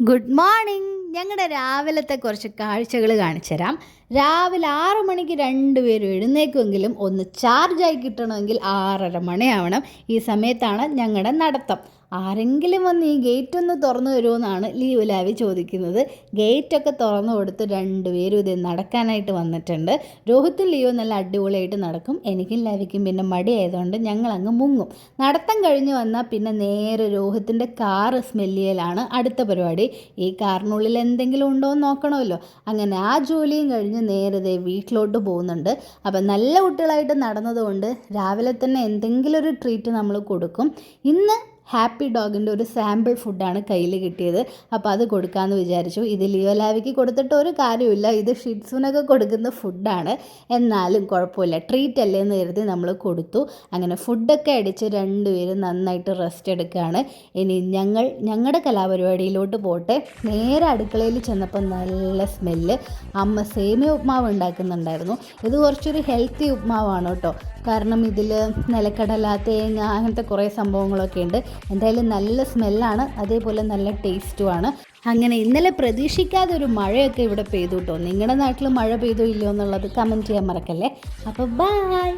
Good morning. ഞങ്ങളുടെ രാവിലത്തെ കുറച്ച് കാഴ്ചകൾ കാണിച്ചു തരാം. രാവിലെ 6 മണിക്ക് രണ്ടുപേരും എഴുന്നേക്കുമെങ്കിലും ഒന്ന് ചാർജായി കിട്ടണമെങ്കിൽ 6:30 മണിയാവണം. ഈ സമയത്താണ് ഞങ്ങളുടെ നടത്തം. ആരെങ്കിലും വന്ന് ഈ ഗേറ്റ് ഒന്ന് തുറന്നു തരുമെന്നാണ് ലിയോ ലാവി ചോദിക്കുന്നത്. ഗേറ്റൊക്കെ തുറന്നു കൊടുത്ത് രണ്ടുപേരും ഇത് നടക്കാനായിട്ട് വന്നിട്ടുണ്ട്. രോഹിത്തും ലിയോ നല്ല അടിപൊളിയായിട്ട് നടക്കും. എനിക്കും ലാവിക്കും പിന്നെ മടിയായതുകൊണ്ട് ഞങ്ങളങ്ങ് മുങ്ങും. നടത്തം കഴിഞ്ഞ് വന്നാൽ പിന്നെ നേരെ രോഹിത്തിൻ്റെ കാറ് സ്മെല്ല് ചെയ്യലാണ് അടുത്ത പരിപാടി. ഈ കാറിനുള്ളിൽ എന്തെങ്കിലും ഉണ്ടോ എന്ന് നോക്കണമല്ലോ. അങ്ങനെ ആ ജോലിയും കഴിഞ്ഞ് നേരെ വീട്ടിലോട്ട് പോകുന്നുണ്ട്. അപ്പം നല്ല കുട്ടികളായിട്ട് നടന്നതുകൊണ്ട് രാവിലെ തന്നെ എന്തെങ്കിലും ഒരു ട്രീറ്റ് നമ്മൾ കൊടുക്കും. ഇന്ന് ഹാപ്പി ഡോഗിൻ്റെ ഒരു സാമ്പിൾ ഫുഡാണ് കയ്യിൽ കിട്ടിയത്. അപ്പോൾ അത് കൊടുക്കാമെന്ന് വിചാരിച്ചു. ഇത് ലിയോ ലാവിക്ക് കൊടുത്തിട്ട് ഒരു കാര്യമില്ല, ഇത് ഷിറ്റ്സുനൊക്കെ കൊടുക്കുന്ന ഫുഡാണ്. എന്നാലും കുഴപ്പമില്ല, ട്രീറ്റ് അല്ലേ എന്ന് കരുതി നമ്മൾ കൊടുത്തു. അങ്ങനെ ഫുഡൊക്കെ അടിച്ച് രണ്ടുപേരും നന്നായിട്ട് റെസ്റ്റ് എടുക്കുകയാണ്. ഇനി ഞങ്ങളുടെ കലാപരിപാടിയിലോട്ട് പോട്ടെ. നേരെ അടുക്കളയിൽ ചെന്നപ്പോൾ നല്ല സ്മെല്ല്. അമ്മ സേമിയ ഉപ്മാവ് ഉണ്ടാക്കുന്നുണ്ടായിരുന്നു. ഇത് കുറച്ചൊരു ഹെൽത്തി ഉപ്മാവാണ് കേട്ടോ. കാരണം ഇതിൽ നിലക്കടല, തേങ്ങ, അങ്ങനത്തെ കുറേ സംഭവങ്ങളൊക്കെ ഉണ്ട്. എന്തായാലും നല്ല സ്മെല്ലാണ്, അതേപോലെ നല്ല ടേസ്റ്റുമാണ്. അങ്ങനെ ഇന്നലെ പ്രതീക്ഷിക്കാതെ ഒരു മഴയൊക്കെ ഇവിടെ പെയ്തു കേട്ടോ. നിങ്ങളുടെ നാട്ടിൽ മഴ പെയ്തോ ഇല്ലയോ എന്നുള്ളത് കമൻറ്റ് ചെയ്യാൻ മറക്കല്ലേ. അപ്പോൾ ബൈ.